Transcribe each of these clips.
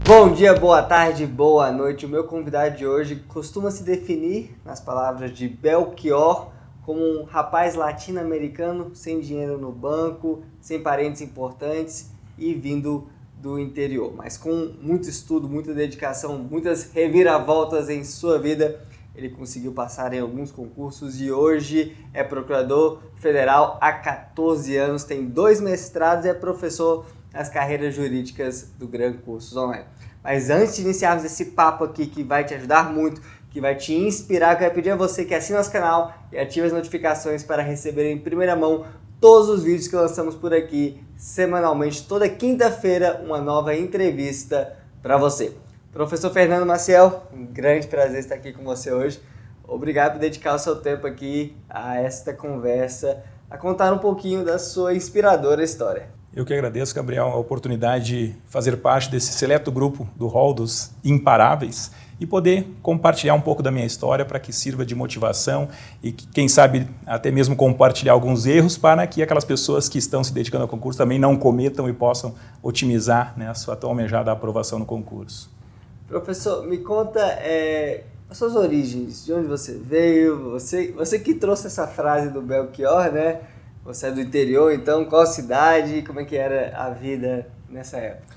Bom dia, boa tarde, boa noite. O meu convidado de hoje costuma se definir, nas palavras de Belchior, como um rapaz latino-americano sem dinheiro no banco, sem parentes importantes e vindo do interior. Mas com muito estudo, muita dedicação, muitas reviravoltas em sua vida, ele conseguiu passar em alguns concursos e hoje é procurador federal há 14 anos, tem 2 mestrados e é professor nas carreiras jurídicas do Gran Cursos Online. Mas antes de iniciarmos esse papo aqui que vai te ajudar muito, que vai te inspirar, eu quero pedir a você que assine nosso canal e ative as notificações para receber em primeira mão todos os vídeos que lançamos por aqui semanalmente. Toda quinta-feira, uma nova entrevista para você. Professor Fernando Maciel, um grande prazer estar aqui com você hoje. Obrigado por dedicar o seu tempo aqui a esta conversa, a contar um pouquinho da sua inspiradora história. Eu que agradeço, Gabriel, a oportunidade de fazer parte desse seleto grupo do rol dos imparáveis e poder compartilhar um pouco da minha história para que sirva de motivação e, quem sabe, até mesmo compartilhar alguns erros para que aquelas pessoas que estão se dedicando ao concurso também não cometam e possam otimizar, né, a sua tão almejada aprovação no concurso. Professor, me conta as suas origens, de onde você veio, você que trouxe essa frase do Belchior, né? Você é do interior, então qual cidade, como é que era a vida nessa época?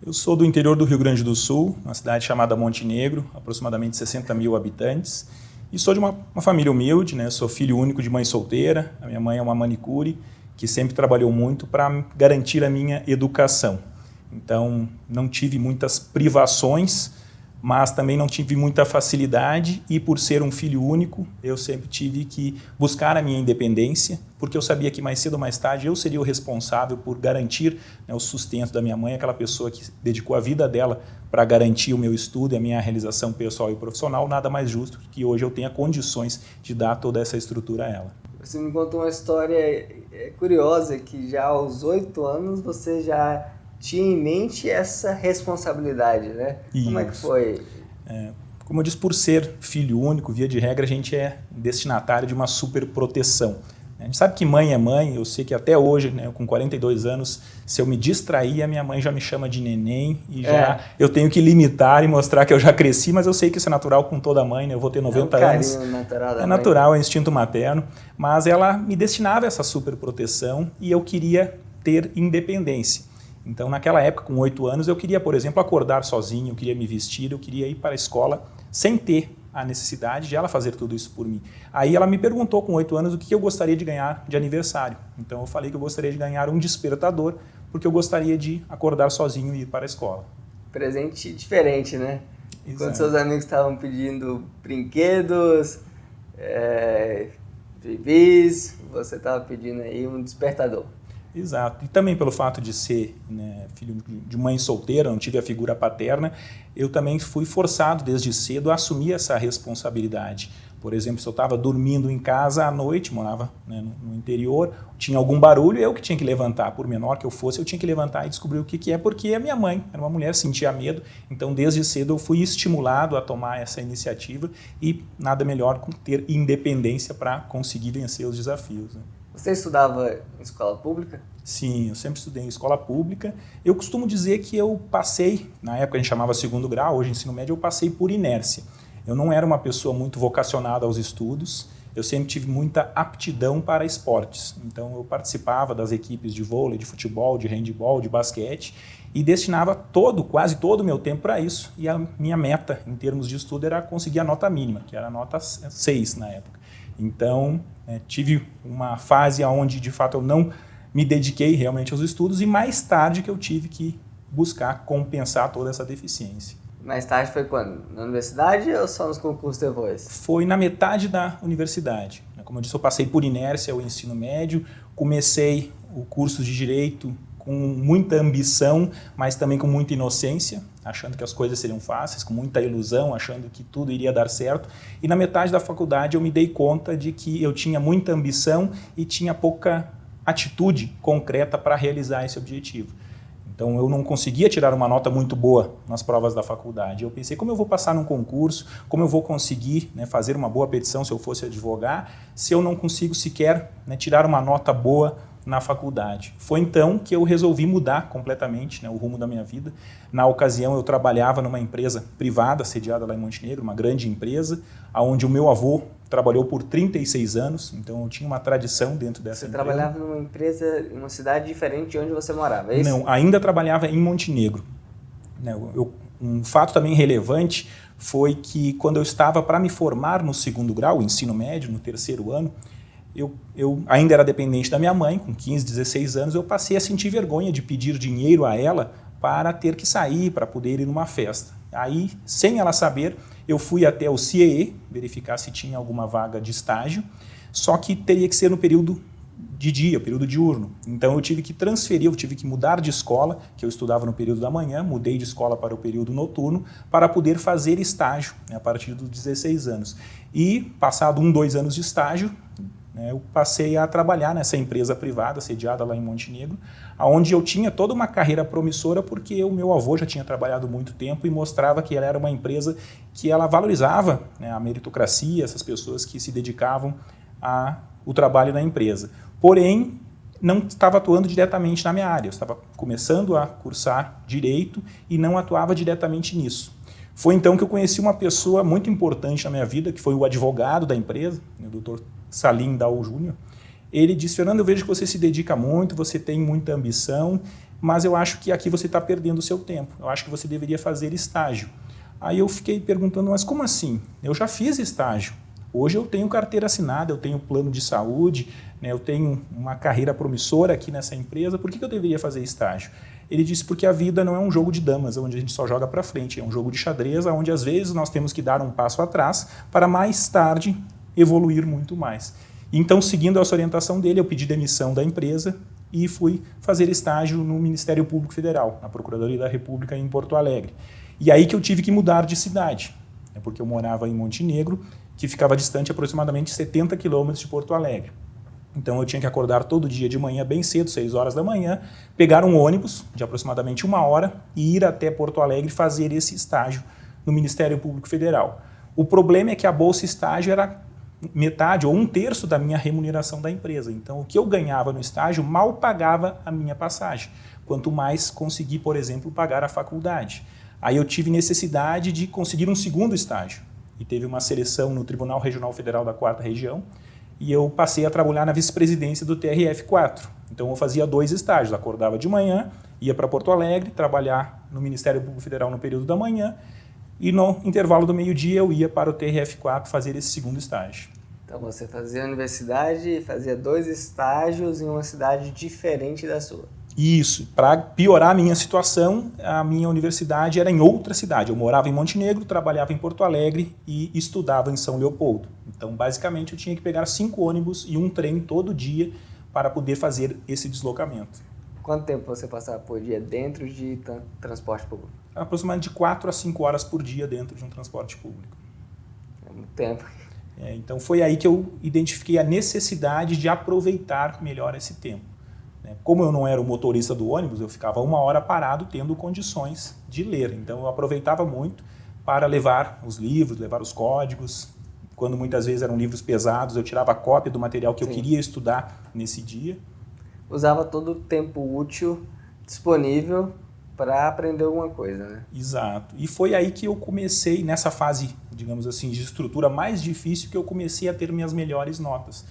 Eu sou do interior do Rio Grande do Sul, uma cidade chamada Montenegro, aproximadamente 60 mil habitantes. E sou de uma família humilde, né? Sou filho único de mãe solteira, a minha mãe é uma manicure, que sempre trabalhou muito para garantir a minha educação. Então, não tive muitas privações, mas também não tive muita facilidade e por ser um filho único, eu sempre tive que buscar a minha independência, porque eu sabia que mais cedo ou mais tarde eu seria o responsável por garantir, né, o sustento da minha mãe, aquela pessoa que dedicou a vida dela para garantir o meu estudo e a minha realização pessoal e profissional. Nada mais justo que hoje eu tenha condições de dar toda essa estrutura a ela. Você me contou uma história curiosa, que já aos 8 anos você já tinha em mente essa responsabilidade, né? Isso. Como é que foi? Como eu disse, por ser filho único, via de regra, a gente é destinatário de uma super proteção. A gente sabe que mãe é mãe, eu sei que até hoje, né, com 42 anos, se eu me distrair, a minha mãe já me chama de neném e já eu tenho que limitar e mostrar que eu já cresci, mas eu sei que isso é natural com toda mãe, né? Eu vou ter 90 anos. Natural é natural, é instinto materno, mas ela me destinava essa super proteção e eu queria ter independência. Então, naquela época, com 8 anos, eu queria, por exemplo, acordar sozinho, eu queria me vestir, eu queria ir para a escola sem ter a necessidade de ela fazer tudo isso por mim. Aí ela me perguntou com 8 anos o que eu gostaria de ganhar de aniversário. Então, eu falei que eu gostaria de ganhar um despertador, porque eu gostaria de acordar sozinho e ir para a escola. Presente diferente, né? Exato. Quando seus amigos estavam pedindo brinquedos, bibis, você estava pedindo aí um despertador. Exato. E também pelo fato de ser, né, filho de mãe solteira, não tive a figura paterna, eu também fui forçado desde cedo a assumir essa responsabilidade. Por exemplo, se eu estava dormindo em casa à noite, morava, né, no interior, tinha algum barulho, eu que tinha que levantar, por menor que eu fosse, eu tinha que levantar e descobrir o que é, porque a minha mãe era uma mulher, sentia medo, então desde cedo eu fui estimulado a tomar essa iniciativa e nada melhor que ter independência para conseguir vencer os desafios, né? Você estudava em escola pública? Sim, eu sempre estudei em escola pública. Eu costumo dizer que eu passei, na época a gente chamava segundo grau, hoje ensino médio, eu passei por inércia. Eu não era uma pessoa muito vocacionada aos estudos, eu sempre tive muita aptidão para esportes. Então eu participava das equipes de vôlei, de futebol, de handebol, de basquete e destinava quase todo o meu tempo para isso. E a minha meta em termos de estudo era conseguir a nota mínima, que era a nota 6 na época. Então, tive uma fase onde, de fato, eu não me dediquei realmente aos estudos e mais tarde que eu tive que buscar compensar toda essa deficiência. Mais tarde foi quando? Na universidade ou só nos concursos depois? Foi na metade da universidade. Como eu disse, eu passei por inércia o ensino médio, comecei o curso de Direito com muita ambição, mas também com muita inocência, achando que as coisas seriam fáceis, com muita ilusão, achando que tudo iria dar certo. E na metade da faculdade eu me dei conta de que eu tinha muita ambição e tinha pouca atitude concreta para realizar esse objetivo. Então eu não conseguia tirar uma nota muito boa nas provas da faculdade. Eu pensei, como eu vou passar num concurso, como eu vou conseguir, né, fazer uma boa petição se eu fosse advogar, se eu não consigo sequer, né, tirar uma nota boa na faculdade. Foi então que eu resolvi mudar completamente, né, o rumo da minha vida. Na ocasião eu trabalhava numa empresa privada, sediada lá em Montenegro, uma grande empresa, onde o meu avô trabalhou por 36 anos, então eu tinha uma tradição dentro dessa empresa. Você trabalhava numa empresa em uma cidade diferente de onde você morava, é isso? Não, ainda trabalhava em Montenegro. Um fato também relevante foi que quando eu estava para me formar no segundo grau, ensino médio, no terceiro ano, eu ainda era dependente da minha mãe, com 15, 16 anos, eu passei a sentir vergonha de pedir dinheiro a ela para ter que sair, para poder ir numa festa. Aí, sem ela saber, eu fui até o CIEE, verificar se tinha alguma vaga de estágio, só que teria que ser no período de dia, período diurno. Então eu tive que transferir, eu tive que mudar de escola, que eu estudava no período da manhã, mudei de escola para o período noturno, para poder fazer estágio, né, a partir dos 16 anos. E, passado 2 anos de estágio, eu passei a trabalhar nessa empresa privada, sediada lá em Montenegro, onde eu tinha toda uma carreira promissora, porque o meu avô já tinha trabalhado muito tempo e mostrava que ela era uma empresa que ela valorizava, né, a meritocracia, essas pessoas que se dedicavam ao trabalho na empresa. Porém, não estava atuando diretamente na minha área, eu estava começando a cursar Direito e não atuava diretamente nisso. Foi então que eu conheci uma pessoa muito importante na minha vida, que foi o advogado da empresa, o Dr. Salim Dal Júnior. Ele disse: Fernando, eu vejo que você se dedica muito, você tem muita ambição, mas eu acho que aqui você está perdendo o seu tempo. Eu acho que você deveria fazer estágio. Aí eu fiquei perguntando, mas como assim? Eu já fiz estágio. Hoje eu tenho carteira assinada, eu tenho plano de saúde, né, eu tenho uma carreira promissora aqui nessa empresa, por que eu deveria fazer estágio? Ele disse: porque a vida não é um jogo de damas, onde a gente só joga para frente, é um jogo de xadrez, onde às vezes nós temos que dar um passo atrás para mais tarde evoluir muito mais. Então, seguindo essa orientação dele, eu pedi demissão da empresa e fui fazer estágio no Ministério Público Federal, na Procuradoria da República em Porto Alegre. E aí que eu tive que mudar de cidade, porque eu morava em Montenegro, que ficava distante aproximadamente 70 quilômetros de Porto Alegre. Então eu tinha que acordar todo dia de manhã, bem cedo, 6 horas da manhã, pegar um ônibus de aproximadamente 1 hora e ir até Porto Alegre fazer esse estágio no Ministério Público Federal. O problema é que a bolsa estágio era metade ou 1/3 da minha remuneração da empresa. Então o que eu ganhava no estágio mal pagava a minha passagem, quanto mais consegui, por exemplo, pagar a faculdade. Aí eu tive necessidade de conseguir um segundo estágio. E teve uma seleção no Tribunal Regional Federal da 4ª Região, e eu passei a trabalhar na vice-presidência do TRF4. Então eu fazia 2 estágios, acordava de manhã, ia para Porto Alegre, trabalhar no Ministério Público Federal no período da manhã, e no intervalo do meio-dia eu ia para o TRF4 fazer esse segundo estágio. Então você fazia a universidade e fazia 2 estágios em uma cidade diferente da sua. Isso, para piorar a minha situação, a minha universidade era em outra cidade. Eu morava em Montenegro, trabalhava em Porto Alegre e estudava em São Leopoldo. Então, basicamente, eu tinha que pegar 5 ônibus e um trem todo dia para poder fazer esse deslocamento. Quanto tempo você passava por dia dentro de transporte público? Aproximadamente de 4 a 5 horas por dia dentro de um transporte público. É muito tempo. Então, foi aí que eu identifiquei a necessidade de aproveitar melhor esse tempo. Como eu não era o motorista do ônibus, eu ficava 1 hora parado tendo condições de ler. Então eu aproveitava muito para levar os livros, levar os códigos. Quando muitas vezes eram livros pesados, eu tirava cópia do material que eu queria estudar nesse dia. Usava todo o tempo útil disponível para aprender alguma coisa, né? Exato. E foi aí que eu comecei, nessa fase, digamos assim, de estrutura mais difícil, que eu comecei a ter minhas melhores notas.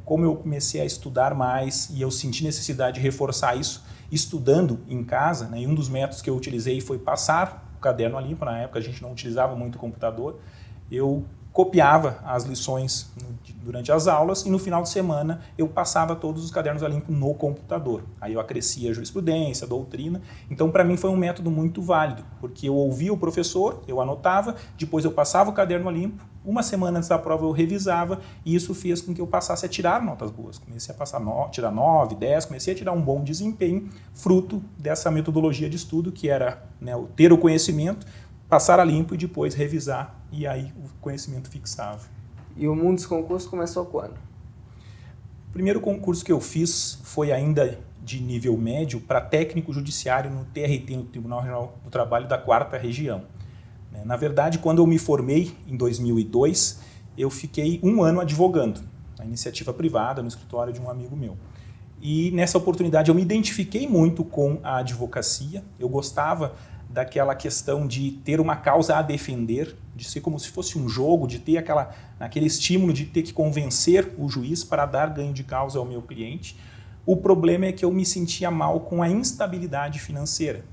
Como eu comecei a estudar mais e eu senti necessidade de reforçar isso estudando em casa, né? E um dos métodos que eu utilizei foi passar o caderno a limpo. Na época a gente não utilizava muito o computador. Eu copiava as lições durante as aulas e no final de semana eu passava todos os cadernos a limpo no computador. Aí eu acrescia a jurisprudência, a doutrina. Então para mim foi um método muito válido, porque eu ouvia o professor, eu anotava, depois eu passava o caderno a limpo. 1 semana antes da prova eu revisava e isso fez com que eu passasse a tirar notas boas. Comecei a tirar 9, 10, comecei a tirar um bom desempenho, fruto dessa metodologia de estudo, que era, né, ter o conhecimento, passar a limpo e depois revisar, e aí o conhecimento fixava. E o mundo dos concursos começou quando? O primeiro concurso que eu fiz foi ainda de nível médio para técnico judiciário no TRT, no Tribunal Regional do Trabalho da 4ª Região. Na verdade, quando eu me formei em 2002, eu fiquei 1 ano advogando, na iniciativa privada, no escritório de um amigo meu. E nessa oportunidade eu me identifiquei muito com a advocacia, eu gostava daquela questão de ter uma causa a defender, de ser como se fosse um jogo, de ter aquele estímulo de ter que convencer o juiz para dar ganho de causa ao meu cliente. O problema é que eu me sentia mal com a instabilidade financeira,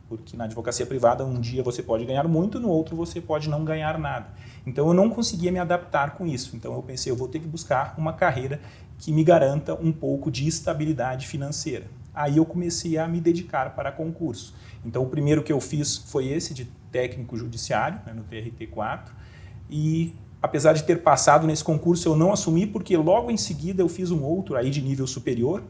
porque na advocacia privada um dia você pode ganhar muito, no outro você pode não ganhar nada. Então eu não conseguia me adaptar com isso, então eu pensei, eu vou ter que buscar uma carreira que me garanta um pouco de estabilidade financeira. Aí eu comecei a me dedicar para concurso. Então o primeiro que eu fiz foi esse de técnico judiciário, no TRT4, e apesar de ter passado nesse concurso eu não assumi porque logo em seguida eu fiz um outro aí de nível superior,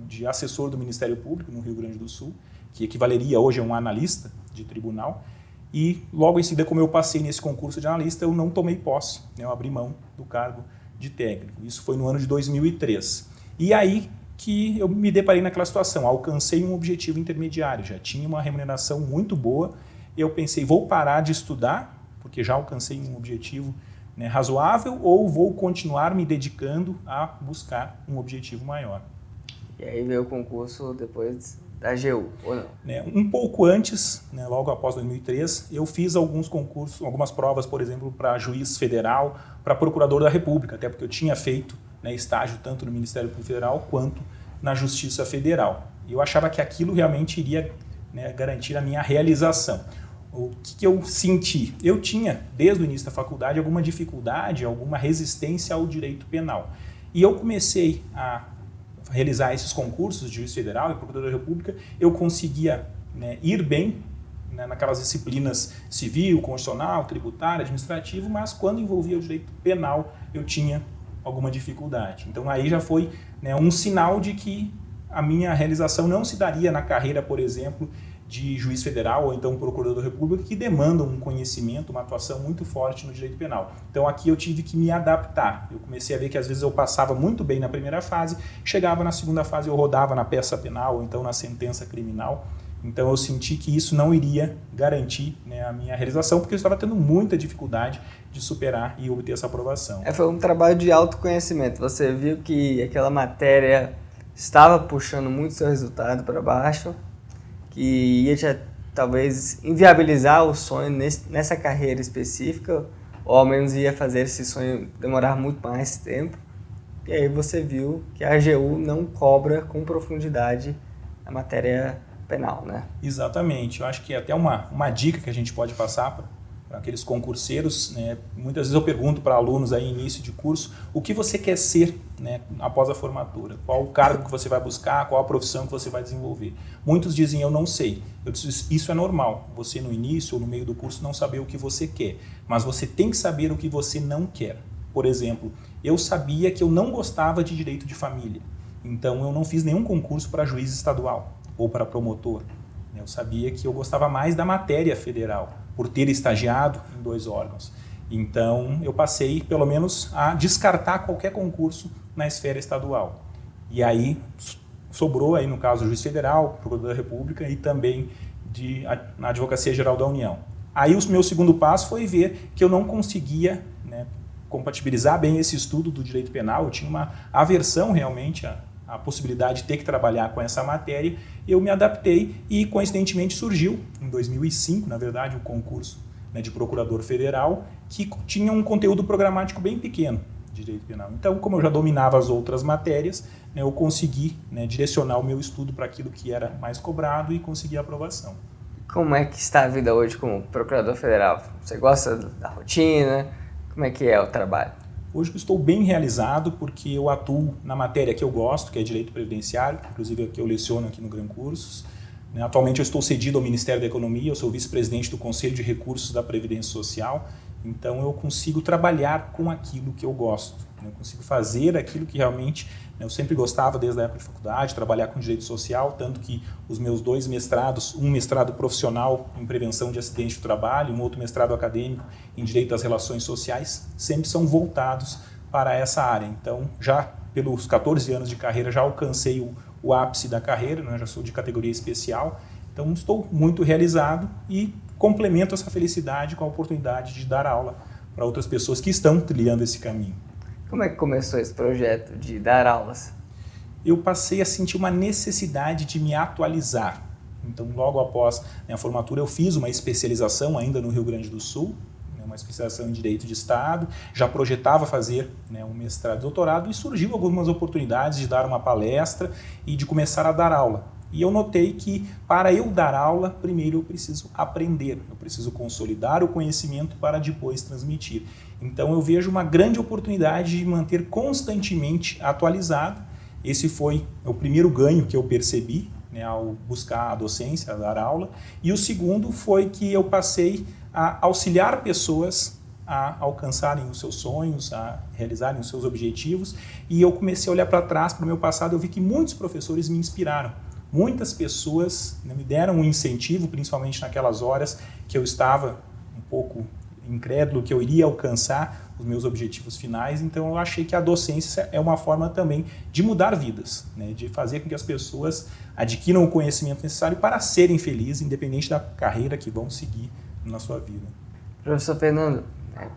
de assessor do Ministério Público no Rio Grande do Sul, que equivaleria hoje a um analista de tribunal, e logo em seguida, como eu passei nesse concurso de analista, eu não tomei posse, eu abri mão do cargo de técnico. Isso foi no ano de 2003. E aí que eu me deparei naquela situação, alcancei um objetivo intermediário, já tinha uma remuneração muito boa, eu pensei, vou parar de estudar, porque já alcancei um objetivo razoável, ou vou continuar me dedicando a buscar um objetivo maior. E aí veio o concurso depois da AGU, ou não? Um pouco antes, logo após 2003, eu fiz alguns concursos, algumas provas, por exemplo, para juiz federal, para procurador da República, até porque eu tinha feito estágio tanto no Ministério Público Federal quanto na Justiça Federal. E eu achava que aquilo realmente iria garantir a minha realização. O que eu senti? Eu tinha, desde o início da faculdade, alguma dificuldade, alguma resistência ao direito penal. E eu comecei a realizar esses concursos de juiz federal e procurador da República, eu conseguia ir bem naquelas disciplinas civil, constitucional, tributário, administrativo, mas quando envolvia o direito penal, eu tinha alguma dificuldade. Então aí já foi um sinal de que a minha realização não se daria na carreira, por exemplo, de juiz federal ou então procurador da República, que demandam um conhecimento, uma atuação muito forte no direito penal. Então aqui eu tive que me adaptar. Eu comecei a ver que às vezes eu passava muito bem na primeira fase, chegava na segunda fase eu rodava na peça penal ou então na sentença criminal. Então eu senti que isso não iria garantir a minha realização, porque eu estava tendo muita dificuldade de superar e obter essa aprovação. Foi um trabalho de autoconhecimento. Você viu que aquela matéria estava puxando muito seu resultado para baixo, que ia talvez inviabilizar o sonho nessa carreira específica, ou ao menos ia fazer esse sonho demorar muito mais tempo. E aí você viu que a AGU não cobra com profundidade a matéria penal, né? Exatamente. Eu acho que é até uma dica que a gente pode passar para aqueles concurseiros. Muitas vezes eu pergunto para alunos aí início de curso, o que você quer ser após a formatura? Qual o cargo que você vai buscar? Qual a profissão que você vai desenvolver? Muitos dizem, eu não sei. Eu disse, isso é normal. Você no início ou no meio do curso não saber o que você quer, mas você tem que saber o que você não quer. Por exemplo, eu sabia que eu não gostava de direito de família, então eu não fiz nenhum concurso para juiz estadual ou para promotor. Eu sabia que eu gostava mais da matéria federal, por ter estagiado em 2 órgãos. Então, eu passei, pelo menos, a descartar qualquer concurso na esfera estadual. E aí, sobrou, aí, no caso, o juiz federal, procurador da República e também na Advocacia Geral da União. Aí, o meu segundo passo foi ver que eu não conseguia compatibilizar bem esse estudo do direito penal. Eu tinha uma aversão, realmente, a possibilidade de ter que trabalhar com essa matéria. Eu me adaptei e, coincidentemente, surgiu, em 2005, na verdade, um concurso de procurador federal que tinha um conteúdo programático bem pequeno de direito penal. Então, como eu já dominava as outras matérias, eu consegui direcionar o meu estudo para aquilo que era mais cobrado e consegui a aprovação. Como é que está a vida hoje como procurador federal? Você gosta da rotina? Como é que é o trabalho? Hoje eu estou bem realizado porque eu atuo na matéria que eu gosto, que é direito previdenciário, inclusive que eu leciono aqui no Gran Cursos. Atualmente eu estou cedido ao Ministério da Economia, eu sou vice-presidente do Conselho de Recursos da Previdência Social, então eu consigo trabalhar com aquilo que eu gosto, eu consigo fazer aquilo que realmente eu sempre gostava desde a época de faculdade, trabalhar com direito social, tanto que os meus 2 mestrados, um mestrado profissional em prevenção de acidente do trabalho, um outro mestrado acadêmico em direito das relações sociais, sempre são voltados para essa área. Então, já pelos 14 anos de carreira, já alcancei o ápice da carreira, já sou de categoria especial, então estou muito realizado e complemento essa felicidade com a oportunidade de dar aula para outras pessoas que estão trilhando esse caminho. Como é que começou esse projeto de dar aulas? eu passei a sentir uma necessidade de me atualizar. Então, logo após a formatura, eu fiz uma especialização ainda no Rio Grande do Sul, uma especialização em Direito de Estado, já projetava fazer um mestrado e doutorado e surgiu algumas oportunidades de dar uma palestra e de começar a dar aula. E eu notei que para eu dar aula, primeiro eu preciso aprender, eu preciso consolidar o conhecimento para depois transmitir. Então eu vejo uma grande oportunidade de manter constantemente atualizado. Esse foi o primeiro ganho que eu percebi ao buscar a docência, a dar aula. E o segundo foi que eu passei a auxiliar pessoas a alcançarem os seus sonhos, a realizarem os seus objetivos. E eu comecei a olhar para trás, para o meu passado, eu vi que muitos professores me inspiraram. Muitas pessoas me deram um incentivo, principalmente naquelas horas que eu estava um pouco incrédulo que eu iria alcançar os meus objetivos finais. Então eu achei que a docência é uma forma também de mudar vidas, de fazer com que as pessoas adquiram o conhecimento necessário para serem felizes, independente da carreira que vão seguir na sua vida. Professor Fernando,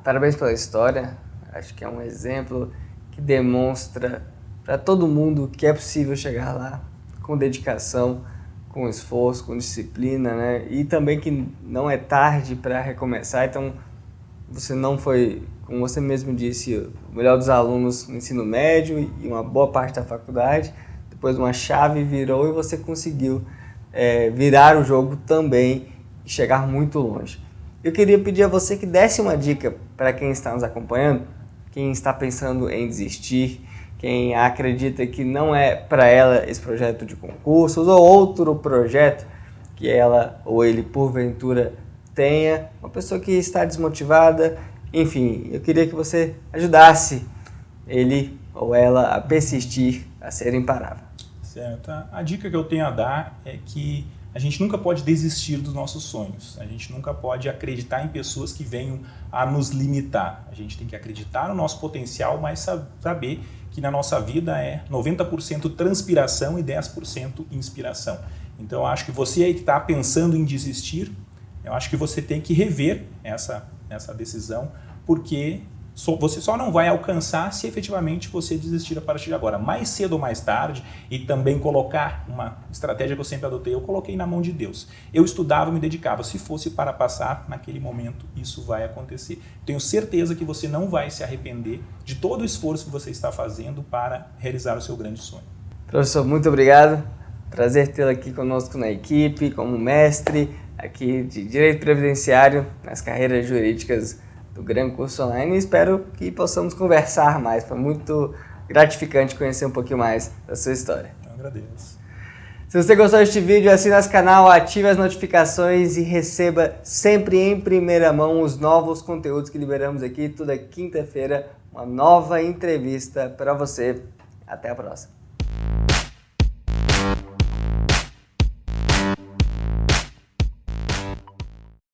parabéns pela história. Acho que é um exemplo que demonstra para todo mundo que é possível chegar lá com dedicação, com esforço, com disciplina, E também que não é tarde para recomeçar. Então, você não foi, como você mesmo disse, o melhor dos alunos no ensino médio e uma boa parte da faculdade. Depois uma chave virou e você conseguiu virar o jogo também e chegar muito longe. Eu queria pedir a você que desse uma dica para quem está nos acompanhando, quem está pensando em desistir, quem acredita que não é para ela esse projeto de concursos ou outro projeto que ela ou ele porventura tenha, uma pessoa que está desmotivada, enfim, eu queria que você ajudasse ele ou ela a persistir, a ser imparável. Certo. A dica que eu tenho a dar é que a gente nunca pode desistir dos nossos sonhos. A gente nunca pode acreditar em pessoas que venham a nos limitar. A gente tem que acreditar no nosso potencial, mas saber que na nossa vida é 90% transpiração e 10% inspiração. Então, eu acho que você aí que está pensando em desistir, eu acho que você tem que rever essa decisão, porque você só não vai alcançar se efetivamente você desistir a partir de agora. Mais cedo ou mais tarde, e também colocar uma estratégia que eu sempre adotei, eu coloquei na mão de Deus. Eu estudava, me dedicava. Se fosse para passar, naquele momento isso vai acontecer. Tenho certeza que você não vai se arrepender de todo o esforço que você está fazendo para realizar o seu grande sonho. Professor, muito obrigado. Prazer tê-lo aqui conosco na equipe, como mestre aqui de Direito Previdenciário nas carreiras jurídicas do Gran Curso Online, e espero que possamos conversar mais. Foi muito gratificante conhecer um pouquinho mais da sua história. Eu agradeço. Se você gostou deste vídeo, assine nosso canal, ative as notificações e receba sempre em primeira mão os novos conteúdos que liberamos aqui. Toda quinta-feira, uma nova entrevista para você. Até a próxima.